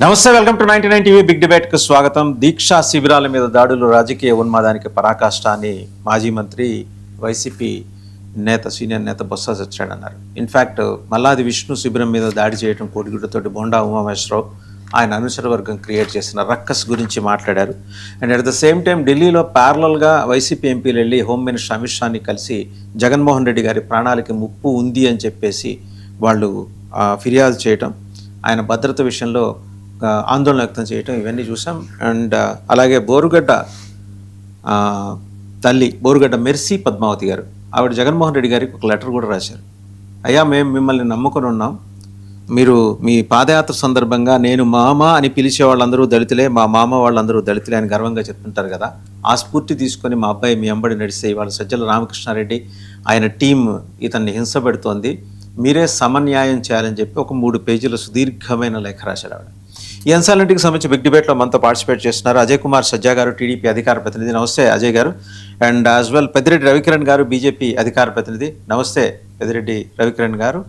నమస్తే, welcome to 99 TV big debate కు స్వాగతం. దీక్షా శిబిరాల మీద దాడులు రాజకీయ ఉన్మాదానికి పరాకాష్ట అని మాజీ మంత్రి వైసీపీ నేత సీనియర్ నేత బొత్స సత్యనారాయణ అన్నారు. ఇన్ఫ్యాక్ట్ మల్లాది విష్ణు శిబిరం మీద దాడి చేయడం కోడిగుడ్డతోటి బోండా ఉమామేశ్వరరావు ఆయన అనుచర వర్గం క్రియేట్ చేసిన రక్కస్ గురించి మాట్లాడారు. And at the same time ఢిల్లీలో ప్యారలల్గా వైసీపీ ఎంపీలు వెళ్ళి హోమ్ మినిస్టర్ అమిత్ షాని కలిసి జగన్మోహన్ రెడ్డి గారి ప్రాణాలకి ముప్పు ఉంది అని చెప్పేసి వాళ్ళు ఫిర్యాదు చేయటం, ఆయన భద్రత విషయంలో ఆందోళన వ్యక్తం చేయటం, ఇవన్నీ చూసాం. అండ్ అలాగే బోరుగడ్డ తల్లి బోరుగడ్డ మెర్సీ పద్మావతి గారు, ఆవిడ జగన్మోహన్ రెడ్డి గారికి ఒక లెటర్ కూడా రాశారు. అయ్యా, మేము మిమ్మల్ని నమ్ముకొని ఉన్నాం, మీరు మీ పాదయాత్ర సందర్భంగా నేను మామ అని పిలిచే వాళ్ళందరూ దళితులే, మా మామ వాళ్ళందరూ దళితులే అని గర్వంగా చెప్తుంటారు కదా, ఆ స్ఫూర్తి తీసుకొని మా అబ్బాయి మీ అంబడి నడిస్తే ఇవాళ సజ్జల రామకృష్ణారెడ్డి ఆయన టీం ఇతన్ని హింస పెడుతోంది, మీరే సమన్యాయం చేయాలని చెప్పి ఒక 3 పేజీల సుదీర్ఘమైన లేఖ రాశారు ఆవిడ. ఈ అంశాలన్నింటికి సంబంధించి బిగ్ డిబేట్లో మనతో పార్టిసిపేట్ చేస్తున్నారు అజయ్ కుమార్ సజ్జా గారు, టీడీపీ అధికార ప్రతినిధి. నమస్తే అజయ్ గారు. And as well Peddireddy Ravikiran గారు, బీజేపీ అధికార ప్రతినిధి. నమస్తే పెద్దిరెడ్డి రవికిరణ్ గారు.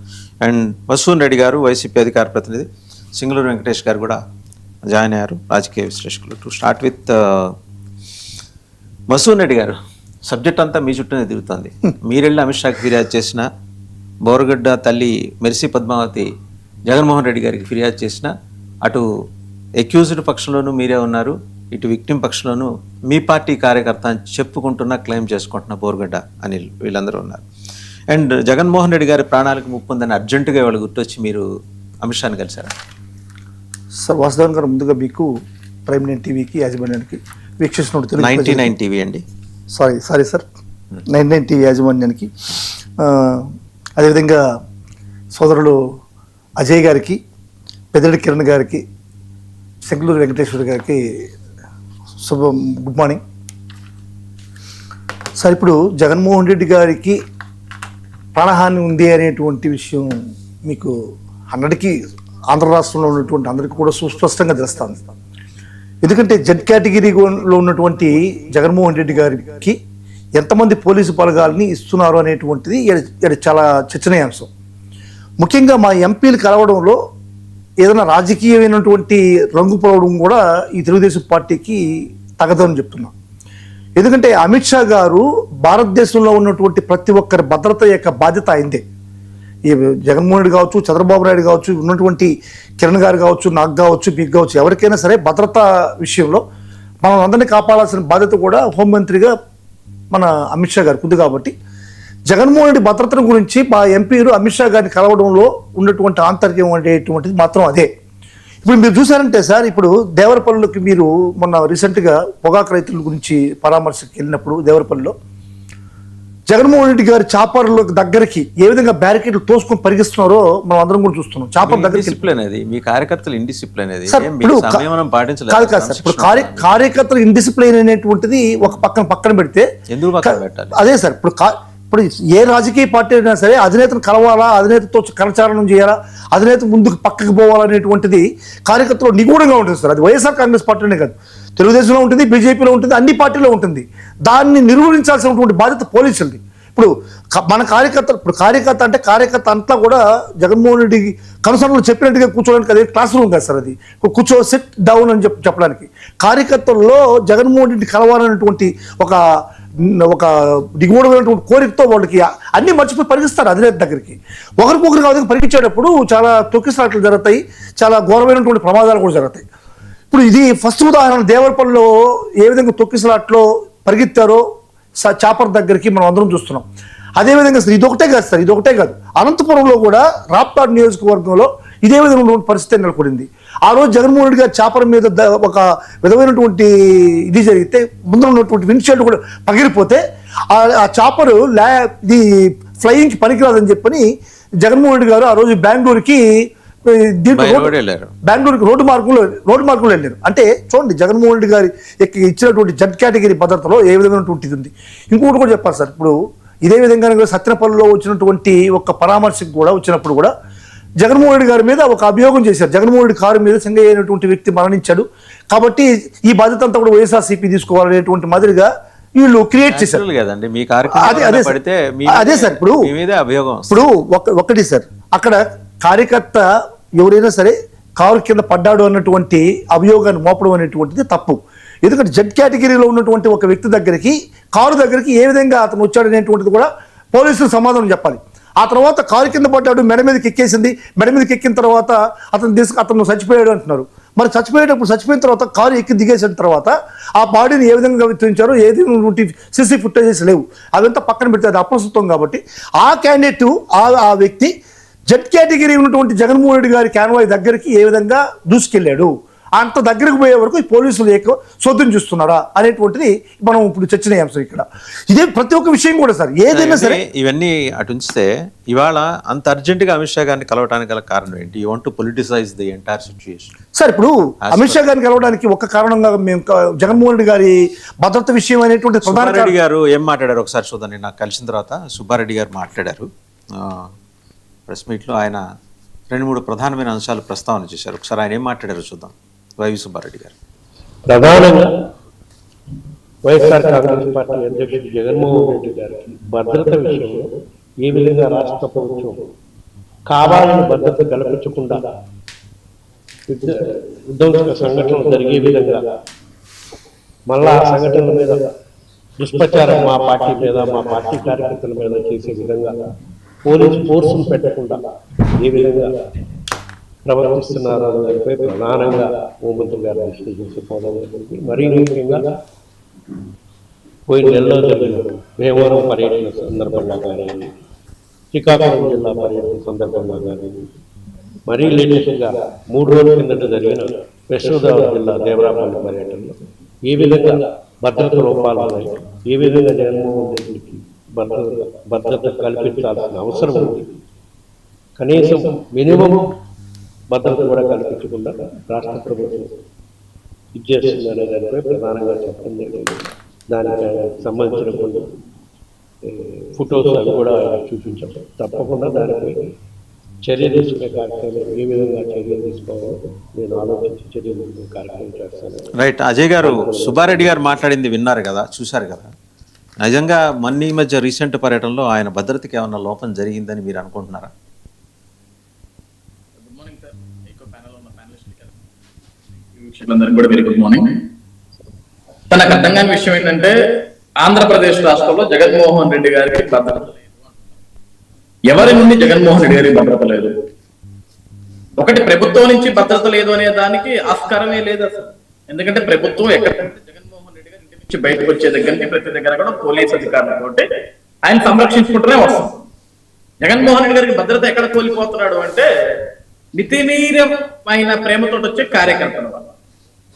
అండ్ మసూన్ రెడ్డి గారు, వైసీపీ అధికార ప్రతినిధి. సింగళూరు వెంకటేష్ గారు కూడా జాయిన్ అయ్యారు, రాజకీయ విశ్లేషకులు. To start with mason Reddy గారు, సబ్జెక్ట్ అంతా మీ చుట్టూనే తిరుగుతుంది. మీరెళ్ళి అమిత్ షాకి ఫిర్యాదు చేసిన, బోరగడ్డ తల్లి మెర్సీ పద్మావతి జగన్మోహన్ రెడ్డి గారికి ఫిర్యాదు చేసిన, అటు అక్యూజ్డ్ పక్షంలోనూ మీరే ఉన్నారు, ఇటు విక్టిమ్ పక్షంలోనూ మీ పార్టీ కార్యకర్త అని చెప్పుకుంటున్న, క్లెయిమ్ చేసుకుంటున్న బోరగడ్డ అనిల్, వీళ్ళందరూ ఉన్నారు. అండ్ జగన్మోహన్ రెడ్డి గారి ప్రాణాలకు ముప్పు ఉందని అర్జెంటుగా వాళ్ళు గుర్తొచ్చి మీరు అమిత్ షాని కలిశారా? సార్ వాసుదేవన్ గారు, ముందుగా మీకు ప్రైమ్ 9 టీవీకి యాజమాన్యానికి వీక్షిస్తున్న 99 టీవీ అండి, సార్ 99 టీవీ యాజమాన్యానికి, అదేవిధంగా సోదరులు అజయ్ గారికి, పెద్దిరెడ్డి కిరణ్ గారికి, సింగళూరు వెంకటేశ్వర గారికి గుడ్ మార్నింగ్ సార్. ఇప్పుడు జగన్మోహన్ రెడ్డి గారికి ప్రాణహాని ఉంది అనేటువంటి విషయం మీకు 100కి ఆంధ్ర రాష్ట్రంలో ఉన్నటువంటి అందరికీ కూడా సుస్పష్టంగా తెలుస్తుంది. ఎందుకంటే జెడ్ కేటగిరీలో ఉన్నటువంటి జగన్మోహన్ రెడ్డి గారికి ఎంతమంది పోలీసు బలగాల్ని ఇస్తున్నారు అనేటువంటిది చాలా చర్చనీయాంశం. ముఖ్యంగా మా ఎంపీలు కలవడంలో ఏదైనా రాజకీయమైనటువంటి రంగు పోవడం కూడా ఈ తెలుగుదేశం పార్టీకి తగదని చెప్తున్నాం. ఎందుకంటే అమిత్ షా గారు భారతదేశంలో ఉన్నటువంటి ప్రతి ఒక్కరి భద్రత యొక్క బాధ్యత అయిందే. ఈ జగన్మోహన్ రెడ్డి కావచ్చు, చంద్రబాబు నాయుడు కావచ్చు, ఉన్నటువంటి కిరణ్ గారు కావచ్చు, నాకు కావచ్చు, మీకు కావచ్చు, ఎవరికైనా సరే భద్రతా విషయంలో మనం అందరినీ కాపాడాల్సిన బాధ్యత కూడా హోంమంత్రిగా మన అమిత్ షా గారికి ఉంది. కాబట్టి జగన్మోహన్ రెడ్డి భద్రతను గురించి మా ఎంపీలు అమిత్ షా గారిని కలవడంలో ఉన్నటువంటి ఆంతర్యం అనేటువంటిది మాత్రం అదే. ఇప్పుడు మీరు చూసారంటే సార్, ఇప్పుడు దేవరపల్లిలోకి మీరు మొన్న రీసెంట్గా పొగాకు రైతుల గురించి పరామర్శకు వెళ్ళినప్పుడు దేవరపల్లిలో జగన్మోహన్ రెడ్డి గారి చాపర్ల దగ్గరికి ఏ విధంగా బ్యారికేడ్లు తోసుకొని పరిగిస్తున్నారో మనం అందరం కూడా చూస్తున్నాం. చాపర్ దగ్గరికి మీ కార్యకర్తలు ఇండిసిప్లిన్ కాదు సార్. ఇప్పుడు కార్యకర్తలు ఇండిసిప్లిన్ అనేటువంటిది ఒక పక్కన పెడితే అదే సార్. ఇప్పుడు ఏ రాజకీయ పార్టీ అయినా సరే అధినేతను కలవాలా, అధినేతతో కరచారణం చేయాలా, అధినేత ముందుకు పక్కకు పోవాలనేటువంటిది కార్యకర్తలు నిగూఢంగా ఉంటుంది సార్. అది వైఎస్ఆర్ కాంగ్రెస్ పార్టీనే కాదు, తెలుగుదేశంలో ఉంటుంది, బీజేపీలో ఉంటుంది, అన్ని పార్టీలో ఉంటుంది. దాన్ని నిర్వహించాల్సినటువంటి బాధ్యత పోలీసులది. ఇప్పుడు మన కార్యకర్త అంటే కార్యకర్త అంతా కూడా జగన్మోహన్ రెడ్డి కనుసరణలో చెప్పినట్టుగా కూర్చోడానికి అదే క్లాస్ రూమ్ కాదు సార్. అది కూర్చో సిట్ డౌన్ అని చెప్పడానికి కార్యకర్తల్లో జగన్మోహన్ రెడ్డి కలవాలనేటువంటి ఒక నిగూఢమైనటువంటి కోరికతో వాళ్ళకి అన్ని మర్చిపోయి పరిగిస్తారు అధినేత దగ్గరికి. ఒకరికొకరు కాదు పరిగించేటప్పుడు చాలా తొక్కిసలాట్లు జరుగుతాయి, చాలా ఘోరమైనటువంటి ప్రమాదాలు కూడా జరుగుతాయి. ఇప్పుడు ఇది ఫస్ట్ ఉదాహరణ. దేవరపల్లిలో ఏ విధంగా తొక్కిసలాట్లో పరిగెత్తారో చాపర్ దగ్గరికి మనం అందరం చూస్తున్నాం. అదేవిధంగా ఇదొకటే కాదు, అనంతపురంలో కూడా రాప్తాడ్ నియోజకవర్గంలో ఇదే విధమైన పరిస్థితి నెలకొంది. ఆ రోజు జగన్మోహన్ రెడ్డి గారి చాపర్ మీద ఒక విధమైనటువంటి ఇది జరిగితే ముందు ఉన్నటువంటి విండ్షీల్డ్ కూడా పగిలిపోతే ఆ చాపరు ఇది ఫ్లయింగ్కి పనికిరాదని చెప్పని జగన్మోహన్ రెడ్డి గారు ఆ రోజు బెంగళూరుకి రోడ్డు మార్గంలో వెళ్ళారు. అంటే చూడండి, జగన్మోహన్ రెడ్డి గారి ఇచ్చినటువంటి జెడ్ కేటగిరీ భద్రతలో ఏ విధమైనటువంటిది ఉంది. ఇంకొకటి కూడా చెప్పాలి సార్. ఇప్పుడు ఇదే విధంగా సత్యనపల్లిలో వచ్చినటువంటి ఒక పరామర్శకు కూడా వచ్చినప్పుడు కూడా జగన్మోహన్ రెడ్డి గారి మీద ఒక అభియోగం చేశారు. జగన్మోహన్ రెడ్డి కారు మీద సింగయ్య అయినటువంటి వ్యక్తి మరణించాడు కాబట్టి ఈ బాధ్యత అంతా కూడా వైఎస్ఆర్సీపీ తీసుకోవాలనేటువంటి మాదిరిగా వీళ్ళు క్రియేట్ చేశారు కదండి. అదే సార్. ఇప్పుడు ఒకటి సార్, అక్కడ కార్యకర్త ఎవరైనా సరే కారు కింద పడ్డాడు అన్నటువంటి అభియోగాన్ని మోపడం అనేటువంటిది తప్పు. ఎందుకంటే జెడ్ కేటగిరీలో ఉన్నటువంటి ఒక వ్యక్తి దగ్గరికి కారు దగ్గరికి ఏ విధంగా అతను వచ్చాడు అనేటువంటిది కూడా పోలీసులు సమాధానం చెప్పాలి. ఆ తర్వాత కారు కింద పడ్డాడు, మెడ మీదకి ఎక్కేసింది, మెడ మీదకి ఎక్కిన తర్వాత అతను చచ్చిపోయాడు అంటున్నారు. మరి చచ్చిపోయిన తర్వాత కారు ఎక్కి దిగేసిన తర్వాత ఆ బాడీని ఏ విధంగా విత్తరించారో ఏది సీసీ ఫుటేజెస్ లేవు, అదంతా పక్కన పెడితే అది అప్రస్తుతం. కాబట్టి ఆ క్యాండిడేట్ ఆ వ్యక్తి జెడ్ కేటగిరీ ఉన్నటువంటి జగన్మోహన్ రెడ్డి గారి కాన్వాయ్ దగ్గరికి ఏ విధంగా దూసుకెళ్ళాడు, అంత దగ్గరకు పోయే వరకు ఈ పోలీసులు శోధన చూస్తున్నారా అనేటువంటిది మనం ఇప్పుడు చర్చనీయాంశం. ఇక్కడ ఇదే ప్రతి ఒక్క విషయం కూడా సార్ ఏదైనా సరే ఇవన్నీ అటు ఉంచితే ఇవాళ అంత అర్జెంటుగా అమిత్ షా గారిని కలవడానికి గల కారణం ఏంటి? You want to politicize the entire situation. Sir ఇప్పుడు అమిత్ షా గారిని కలవడానికి ఒక కారణంగా మేము జగన్మోహన్ రెడ్డి గారి భద్రత విషయం అనేటువంటి సుబ్బారెడ్డి గారు ఏం మాట్లాడారు ఒకసారి చూద్దాం. నాకు కలిసిన తర్వాత సుబ్బారెడ్డి గారు మాట్లాడారు ప్రెస్ మీట్లో. ఆయన 2-3 ప్రధానమైన అంశాలు ప్రస్తావన చేశారు. ఒకసారి ఆయన ఏం మాట్లాడారు చూద్దాం. వైవి సుబ్బారెడ్డి గారు ప్రధానంగా వైఎస్ఆర్ కాంగ్రెస్ పార్టీ అధ్యక్షుడు జగన్మోహన్ రెడ్డి గారికి భద్రత విషయంలో ఏ విధంగా రాష్ట్ర ప్రభుత్వం కావాలని భద్రత కల్పించకుండా విధ్వంసక సంఘటనలు జరిగే విధంగా మళ్ళా ఆ సంఘటనల మీద దుష్ప్రచారం మా పార్టీ మీద మా పార్టీ కార్యకర్తల మీద చేసే విధంగా పోలీసు ఫోర్సును పెట్టకుండా ఏ విధంగా ప్రవర్తిస్తున్నారు దానిపై ప్రధానంగా హోంమంత్రి గారు దృష్టి తీసుకుపోవడం జరిగింది. మరీ ముఖ్యంగా పోయిన నెలలో జరిగిన భీమవరం పర్యటన సందర్భంగా కానీ, శ్రీకాకుళం జిల్లా పర్యటన సందర్భంగా కానీ, మరీ లేటెస్ట్గా 3 రోజుల కిందట జరిగిన వెస్ట్ గోదావరి జిల్లా దేవరాపల్లి పర్యటనలో ఏ విధంగా భద్రత లోపాలు ఉన్నాయి, ఏ విధంగా జగన్మోహన్ రెడ్డికి భద్రత కల్పించాల్సిన అవసరం ఉంది, కనీసం మినిమం భద్రత కూడా కల్పించకుండా రాష్ట్ర ప్రభుత్వం ఇచ్చేస్తుంది అనే దానిపై ప్రధానంగా చెప్పడం జరిగింది. దానికి సంబంధించిన కొన్ని ఫొటోస్ అవి కూడా చూపించాం. తప్పకుండా దానిపై చర్య తీసుకునే కార్యక్రమం ఏ విధంగా చర్యలు తీసుకోవాలో నేను ఆలోచించి చర్యలు తీసుకునే కార్యక్రమం చేస్తాను. రైట్. అజయ్ గారు, సుబ్బారెడ్డి గారు మాట్లాడింది విన్నారు కదా, చూశారు కదా. నిజంగా ఈ మధ్య రీసెంట్ పర్యటనలో ఆయన భద్రతకి ఏమన్నా లోపం జరిగిందని మీరు అనుకుంటున్నారా? అందరికి కూడా వెరీ గుడ్ మార్నింగ్. తనకు అర్థం కాని విషయం ఏంటంటే ఆంధ్రప్రదేశ్ రాష్ట్రంలో జగన్మోహన్ రెడ్డి గారికి భద్రత లేదు. ఎవరి నుండి జగన్మోహన్ రెడ్డి గారికి భద్రత లేదు? ఒకటి ప్రభుత్వం నుంచి భద్రత లేదు అనే దానికి ఆస్కారమే లేదు అసలు. ఎందుకంటే ప్రభుత్వం ఎక్కడంటే జగన్మోహన్ రెడ్డి గారి ఇంటి నుంచి బయటకు వచ్చే దగ్గర నుంచి ప్రతి దగ్గర కూడా పోలీస్ అధికారులతో ఆయన సంరక్షించుకుంటూనే వస్తాం. జగన్మోహన్ రెడ్డి గారికి భద్రత ఎక్కడ కోల్పోతున్నాడు అంటే మితిమీరమైన ప్రేమతో వచ్చే కార్యకర్తల వల్ల.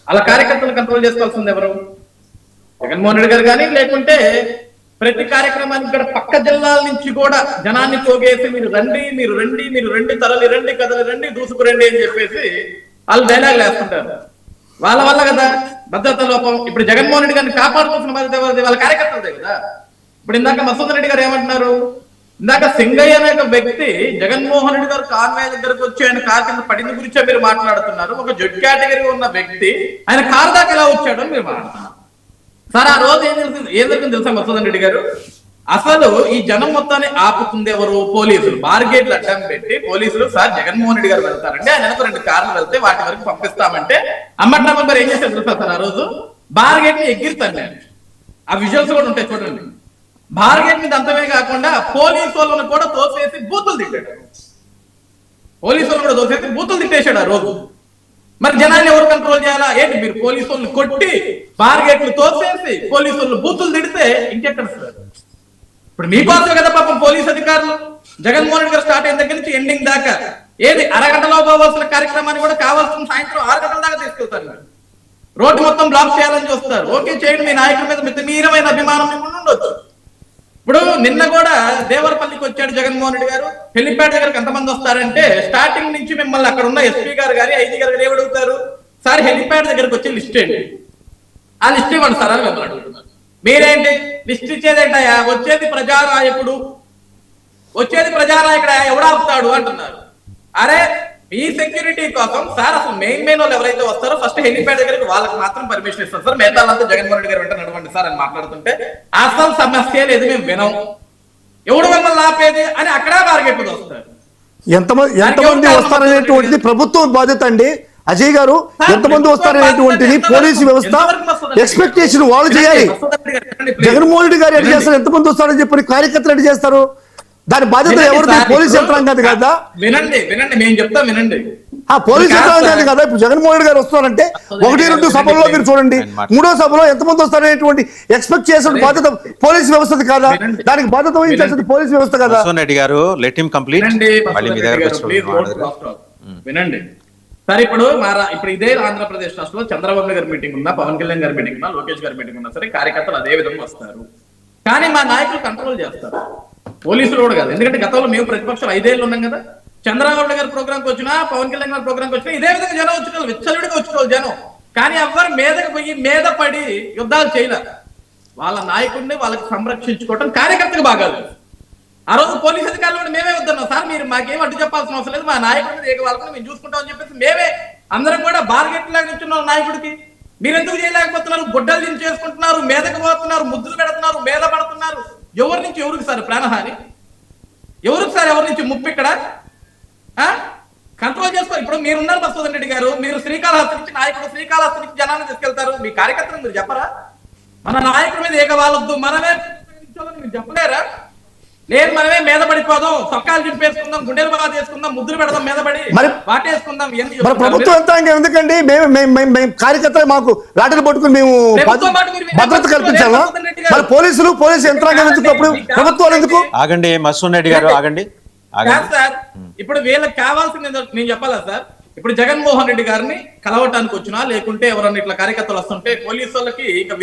అలా కార్యకర్తలు కంట్రోల్ చేసుకోవాల్సింది ఎవరు? జగన్మోహన్ రెడ్డి గారు కానీ, లేకుంటే ప్రతి కార్యక్రమానికి ఇక్కడ పక్క జిల్లాల నుంచి కూడా జనాన్ని తోగేసి మీరు రండి తరలి రండి కదలి రండి దూసుకురండి అని చెప్పేసి వాళ్ళు డైలాగులు వేస్తుంటారు. వాళ్ళ వల్ల కదా భద్రత లోపం. ఇప్పుడు జగన్మోహన్ రెడ్డి గారిని కాపాడుకోవాల్సిన బాధ్యత ఎవరిది? వాళ్ళ కార్యకర్తలదే కదా. ఇప్పుడు ఇందాక మసూదన్ రెడ్డి గారు ఏమంటున్నారు? ఇందాక సింగయ్య అనే ఒక వ్యక్తి జగన్మోహన్ రెడ్డి గారు కాన్వాయ్ దగ్గరకు వచ్చి ఆయన కారు కింద పడింది గురించే మీరు మాట్లాడుతున్నారు. ఒక జెడ్ కేటగిరీ ఉన్న వ్యక్తి ఆయన కారు దాకా ఎలా వచ్చాడు అని మీరు మాట్లాడుతున్నారు. సార్ ఆ రోజు ఏం జరిగింది తెలుసా మసూదన్ రెడ్డి గారు? అసలు ఈ జనం మొత్తాన్ని ఆపుతుంది ఎవరు? పోలీసులు. బార్గేట్లు అడ్డం పెట్టి పోలీసులు సార్ జగన్మోహన్ రెడ్డి గారు వెళ్తారంటే ఆయన వెనక 2 కార్లు వెళ్తే వాటి వరకు పంపిస్తామంటే అమ్మట్ల మరి ఏం చేశారు తెలుసా సార్? ఆ రోజు బార్గేట్ ని ఎగిరితాను నేను. ఆ విజువల్స్ కూడా ఉంటాయి చూడండి. బార్గేట్ మీద అంతమే కాకుండా పోలీసు వాళ్ళను కూడా తోసేసి బూతులు తిట్టాడు. పోలీసు వాళ్ళు కూడా తోసేసి బూతులు తిట్టేశాడు ఆ రోజు. మరి జనాన్ని ఎవరు కంట్రోల్ చేయాలా? ఏంటి మీరు పోలీసు వాళ్ళని కొట్టి బార్గేట్లు తోసేసి పోలీసు వాళ్ళు బూతులు తిడితే ఇంకెక్కడ సార్? ఇప్పుడు మీకోసం కదా పాపం పోలీస్ అధికారులు జగన్మోహన్ రెడ్డి గారు స్టార్ట్ అయిన దగ్గర నుంచి ఎండింగ్ దాకా ఏది అరగంటలో పోవాల్సిన కార్యక్రమాన్ని కూడా కావాల్సిన సాయంత్రం 6 గంటల దాకా తీసుకెళ్తారు. రోడ్డు మొత్తం బ్లాక్ చేయాలని చూస్తారు. ఓకే చేయండి, మీ నాయకుల మీద మితిమీరమైన అభిమానం ఉండొచ్చు. ఇప్పుడు నిన్న కూడా దేవరపల్లికి వచ్చాడు జగన్మోహన్ రెడ్డి గారు. హెలిప్యాడ్ దగ్గరకు ఎంతమంది వస్తారంటే స్టార్టింగ్ నుంచి మిమ్మల్ని అక్కడ ఉన్న ఎస్పీ గారు కానీ ఐజీ గారు కానీ ఏమడుగుతారు? సార్ హెలిప్యాడ్ దగ్గరకు వచ్చి లిస్ట్ ఏంటి? ఆ లిస్ట్ ఇవ్వండి సార్ అని మిమ్మల్ని అడుగుతున్నారు. మీరేంటి లిస్ట్ ఇచ్చేదేంటయా? వచ్చేది ప్రజానాయకుడు, ఎవడాపుతాడు అంటున్నారు. అరే ఈ సెక్యూరిటీ కోసం సార్ అసలు మెయిన్ వాళ్ళు ఎవరైతే వస్తారో ఫస్ట్ హెలిప్యాడ్ దగ్గరికి వాళ్ళకి మాత్రం పర్మిషన్ ఇస్తారు సార్, మిగతా వాళ్ళంతా జగన్మోహన్ రెడ్డి గారు వెంట నడవండి సార్ అని మాట్లాడుతుంటే అసలు సమస్య లేదు, మేము వినం, ఎవడు మిమ్మల్ని ఆపేది అని అక్కడ టార్గెట్ వస్తారు. ఎంతమంది వస్తారనేటువంటిది ప్రభుత్వం బాధ్యత అండి. అజయ్ గారు, ఎంతమంది వస్తారనేటువంటిది పోలీసు వ్యవస్థ ఎక్స్పెక్టేషన్ వాళ్ళు చేయాలి. జగన్మోహన్ రెడ్డి గారు ఎట్లా చేస్తారు? ఎంతమంది వస్తారని చెప్పి కార్యకర్తలు ఎట్లా చేస్తారు? దాని బాధ్యత ఎవరిది? పోలీసు యంత్రాంగం కదా. వినండి నేను చెప్తా వినండి. పోలీసు యంత్రాంగం కదా. ఇప్పుడు జగన్మోహన్ రెడ్డి గారు వస్తారంటే 1-2 సభల్లో మీరు చూడండి, 3వ సభలో ఎంతమంది వస్తారనేటువంటి ఎక్స్పెక్ట్ చేసిన బాధ్యత పోలీసు వ్యవస్థది కాదా? దానికి బాధ్యత వహించాల్సింది పోలీసు వ్యవస్థ కదా. రెడ్డి గారు, లెట్ హిమ్ కంప్లీట్. వినండి సరే, ఇప్పుడు ఇదే ఆంధ్రప్రదేశ్ రాష్ట్రంలో చంద్రబాబు గారి మీటింగ్ ఉన్నా, పవన్ కళ్యాణ్ గారి మీటింగ్ ఉన్నా, లోకేష్ గారి మీటింగ్ ఉన్నా సరే కార్యకర్తలు అదే విధంగా వస్తారు. కానీ మా నాయకులు కంట్రోల్ చేస్తారు, పోలీసులు కూడా కాదు. ఎందుకంటే గతంలో మేము ప్రతిపక్షాలు 5 ఏళ్ళు ఉన్నాం కదా. చంద్రబాబు గారి ప్రోగ్రామ్కి వచ్చినా, పవన్ కళ్యాణ్ గారి ప్రోగ్రామ్కి వచ్చినా ఇదే విధంగా జనం వచ్చిన విచ్చలవిడిగా వచ్చిన జనం. కానీ ఎవ్వరు మీదకి పోయి మీద పడి యుద్ధాలు చేయలేరు. వాళ్ళ నాయకుడిని వాళ్ళకి సంరక్షించుకోవడం కార్యకర్తకు బాగా తెలుసు. ఆ రోజు పోలీస్ అధికారులు మేమే వద్దన్నాం, సార్ మీరు మాకేం అడ్డు చెప్పాల్సిన అవసరం లేదు, మా నాయకుడిని వాళ్ళని మేము చూసుకుంటాం అని చెప్పేసి మేమే అందరం కూడా బార్గెట్ లాగా నిల్చున్నాం నాయకుడికి. మీరు ఎందుకు చేయలేకపోతున్నారు? గుడ్డలు దించి చేసుకుంటున్నారు, మీదకి పోతున్నారు, ముద్దులు పెడుతున్నారు, మీద పడుతున్నారు. ఎవరి నుంచి ఎవరికి సార్ ప్రాణహాని? ఎవరికి సార్ ఎవరి నుంచి ముప్పు? ఇక్కడ కంట్రోల్ చేసుకోవాలి. ఇప్పుడు మీరున్నారు మధుసూదన్ రెడ్డి గారు, మీరు శ్రీకాళహస్తి నుంచి నాయకుడు, శ్రీకాళహస్తి నుంచి జనాన్ని తీసుకెళ్తారు. మీ కార్యకర్తలు మీరు చెప్పరా? మన నాయకుడి మీద ఏకవాళ్ళొద్దు, మనమే మీరు చెప్పలేరా? లేదు మనమే మీద పడిపోదాం, సొక్కాలు చింపేసుకుందాం, గుండెలు బాగా చేసుకుందాం, ముద్దులు పెడదాం, మీద పడి వాటేసుకుందాం. ప్రభుత్వం యంత్రాంగం ఎందుకండి? మేము కార్యకర్తలు మాకు లాటలు పట్టుకుని మేము భద్రత కల్పించాలా? మరి పోలీసు యంత్రాంగం ఎందుకు? అప్పుడు ప్రభుత్వాలు ఎందుకు? ఆగండి మధుసూదన్ రెడ్డి గారు, ఆగండి. సార్ ఇప్పుడు వీళ్ళకి కావాల్సింది నేను చెప్పాలా సార్? ఇప్పుడు జగన్మోహన్ రెడ్డి గారిని కలవటానికి వచ్చినా, లేకుంటే ఎవరన్నా ఇట్లా కార్యకర్తలు వస్తుంటే పోలీసు వాళ్ళకి ఇక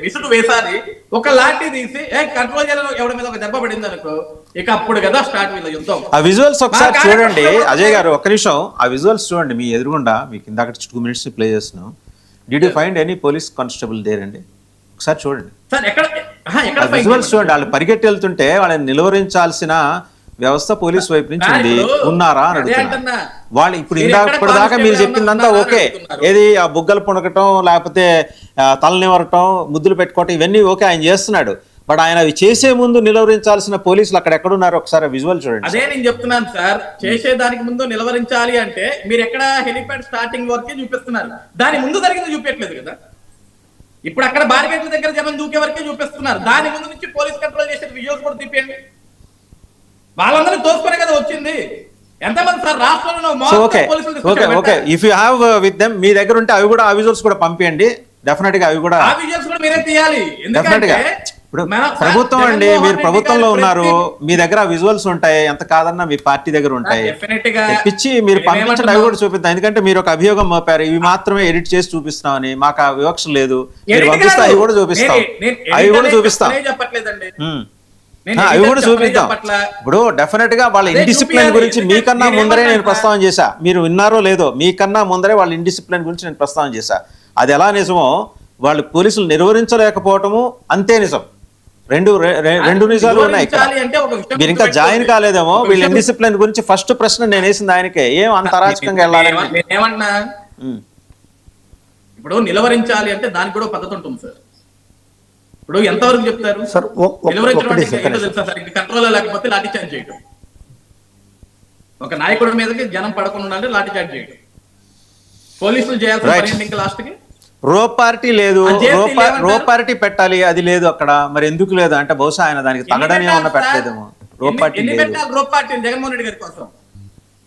విసుగు వేసారి ఒక లాఠీ తీసి కంట్రోల్ చేయాలని ఎవరి మీద ఒక దెబ్బ పడింది అనుకో, ఇక అప్పుడు కదా స్టార్ట్ వీళ్ళ యుద్ధం. ఆ విజువల్స్ ఒకసారి చూడండి అజయ్ గారు, ఒక్క నిమిషం ఆ విజువల్స్ చూడండి. మీ ఎదురుగుండా మీకు ఇందాక 2 minutes ప్లే చేస్తున్నాం. Did you find any police constable there అండి? ఒకసారి చూడండి సార్. ఎక్కడ విజువల్స్ చూడండి. వాళ్ళు పరిగెట్టి వెళ్తుంటే వాళ్ళని నిలువరించాల్సిన వ్యవస్థ పోలీసు వైపు నుంచి ఉంది, ఉన్నారా అని అడుగుతున్నా. వాళ్ళు ఇప్పటిదాకా మీరు చెప్పిందంతా ఓకే. ఏది ఆ బుగ్గలు పుణకటం, లేకపోతే తలనివరటం, ముద్దులు పెట్టుకోవటం, ఇవన్నీ ఓకే, ఆయన చేస్తున్నాడు. బట్ ఆయన అవి చేసే ముందు నిలువరించాల్సిన పోలీసులు అక్కడ ఎక్కడున్నారు? ఒకసారి విజువల్ చూడండి. అదే నేను చెప్తున్నాను సార్, చేసేదానికి ముందు నిలవరించాలి అంటే మీరు ఎక్కడ హెలిప్యాడ్ స్టార్టింగ్ వరకే చూపిస్తున్నారు, దాని ముందు జరిగింది చూపించట్లేదు కదా. ఇప్పుడు అక్కడ బార్గేట్ల దగ్గర జనం దూకే వరకే చూపిస్తున్నారు, దాని ముందు నుంచి పోలీస్ కంట్రోల్ చేసే విజువల్స్ కూడా తీపియండి. వాళ్ళందరూ తోసుకునే కదా వచ్చింది. ఎంతమంది సార్ రాష్ట్రంలో if you have with them, మీ దగ్గర ఉంటే అవి కూడా ఆ విజువల్స్ కూడా పంపియండి. డెఫినెట్ గా అవి కూడా మీరే తీయాలి. డెఫినెట్ గా ఇప్పుడు ప్రభుత్వం అండి, మీరు ప్రభుత్వంలో ఉన్నారు, మీ దగ్గర విజువల్స్ ఉంటాయి, ఎంత కాదన్నా మీ పార్టీ దగ్గర ఉంటాయి, తెప్పించి మీరు పంపించండి, అవి కూడా చూపిద్దాం. ఎందుకంటే మీరు ఒక అభియోగం మోపారు, ఇవి మాత్రమే ఎడిట్ చేసి చూపిస్తున్నామని, మాకు ఆ వివక్ష లేదు, మీరు పంపిస్తే అవి కూడా చూపిస్తాం, అవి కూడా చూపిస్తాం, అవి కూడా చూపిద్దాం. ఇప్పుడు డెఫినెట్ గా వాళ్ళ ఇండిసిప్లిన్ గురించి మీకన్నా ముందరే నేను ప్రస్తావన చేశా, మీరు విన్నారో లేదో, మీకన్నా ముందరే వాళ్ళ ఇండిసిప్లిన్ గురించి నేను ప్రస్తావన చేశా. అది ఎలా నిజమో వాళ్ళు పోలీసులు నిర్వహించలేకపోవటము అంతే నిజం. రెండు నిజాలు ఉన్నాయి ఇక్కడ. మీరు ఇంకా జాయిన్ కాలేదేమో. వీళ్ళ ఇండిసిప్లిన్ గురించి ఫస్ట్ ప్రశ్న నేను వేసింది ఆయనకే, ఏం అంత అరాచకంగా వెళ్ళాలని. ఏమన్నా ఇప్పుడు నిలవరించాలి అంటే దానికి కూడా పద్ధతి ఉంటుంది సార్. ఇప్పుడు ఎంతవరకు చెప్తారు సార్? కంట్రోల్ లేకపోతే లాఠీ చార్జ్ చేయటం, ఒక నాయకుడి మీదకి జనం పడకుండా లాఠీ చార్జ్ చేయటం, పోలీసులు చేయాల్సిన ఇంకా లాస్ట్ కి రో పార్టీ లేదు, రో పార్టీ పెట్టాలి, అది లేదు అక్కడ. మరి ఎందుకు లేదు అంటే బహుశా ఆయన దానికి తగడని ఏమన్నా పెట్టలేదేమో. రో పార్టీ జగన్మోహన్ రెడ్డి గారి కోసం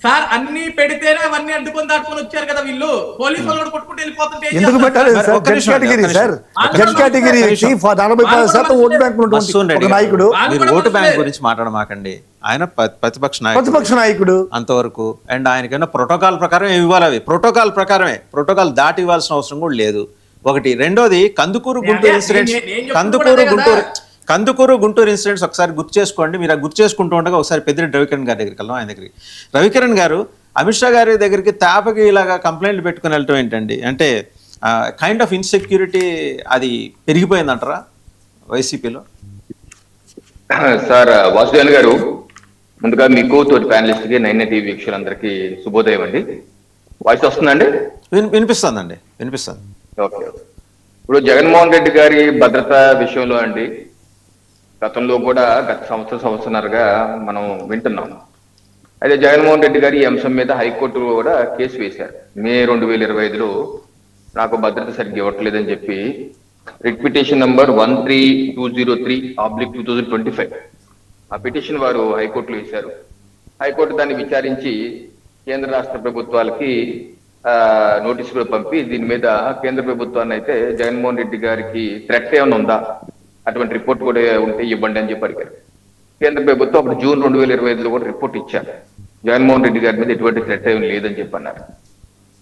సార్ అన్ని పెడితేనే అవన్నీ అడ్డుకొని దాటుకొని వచ్చారు కదా వీళ్ళు. పోలీసు వాళ్ళు కొట్టుకుంటూ వెళ్ళిపోతుంటే ఎందుకు పెట్టాలి sir? Judge category sir, judge category 40% vote bank ఉన్నటువంటి నాయకుడు. మీరు ఓటు బ్యాంక్ గురించి మాట్లాడమాకండి. ఆయన ప్రతిపక్ష నాయకుడు అంతవరకు. అండ్ ఆయనకైనా ప్రోటోకాల్ ప్రకారం ఇవ్వాలి, అవి ప్రోటోకాల్ ప్రకారమే, ప్రోటోకాల్ దాటి ఇవ్వాల్సిన అవసరం కూడా లేదు. ఒకటి. రెండోది కందుకూరు గుంటూరు ఇన్సిడెంట్స్, కందుకూరు గుంటూరు ఇన్సిడెంట్స్ ఒకసారి గుర్తు చేసుకోండి. మీరు గుర్తు చేసుకుంటూ ఉండగా ఒకసారి పెద్దిరెడ్డి రవికిరణ్ గారి దగ్గరికి వెళ్దాం. ఆయన దగ్గరికి రవికిరణ్ గారు అమిత్ షా గారి దగ్గరికి తాపకి ఇలాగా కంప్లైంట్లు పెట్టుకుని వెళ్ళటం ఏంటండి? అంటే కైండ్ ఆఫ్ ఇన్సెక్యూరిటీ అది పెరిగిపోయిందంటారా వైసీపీలో? సార్ వాసుదేవన్ గారు, ముందుగా మీకు తోటి ప్యానలిస్ట్ కి 9 టీవీ వీక్షకులందరికీ శుభోదయం అండి. వాయిస్ వస్తుందండి? వినిపిస్తుందండి, వినిపిస్తుంది. ఓకే. ఇప్పుడు జగన్మోహన్ రెడ్డి గారి భద్రత విషయంలో అండి, గతంలో కూడా గత సంవత్సరంన్నరగా మనం వింటున్నాం. అయితే జగన్మోహన్ రెడ్డి గారు ఈ అంశం మీద హైకోర్టు కూడా కేసు వేశారు. మే 2025లో నాకు భద్రత సరిగ్గా ఇవ్వట్లేదని చెప్పి రిట్ పిటిషన్ నంబర్ 13203/2025 ఆ పిటిషన్ వారు హైకోర్టులో వేశారు. హైకోర్టు దాన్ని విచారించి కేంద్ర రాష్ట్ర ప్రభుత్వాలకి నోటీసు కూడా పంపి దీని మీద కేంద్ర ప్రభుత్వాన్ని అయితే జగన్మోహన్ రెడ్డి గారికి థ్రెట్ ఏమైనా ఉందా, అటువంటి రిపోర్ట్ కూడా ఉంటే ఇవ్వండి అని చెప్పి అడిగారు. కేంద్ర ప్రభుత్వం అప్పుడు జూన్ 2025లో కూడా రిపోర్ట్ ఇచ్చారు. జగన్మోహన్ రెడ్డి గారి మీద ఎటువంటి థ్రెట్ ఏమి లేదని చెప్పి అన్నారు.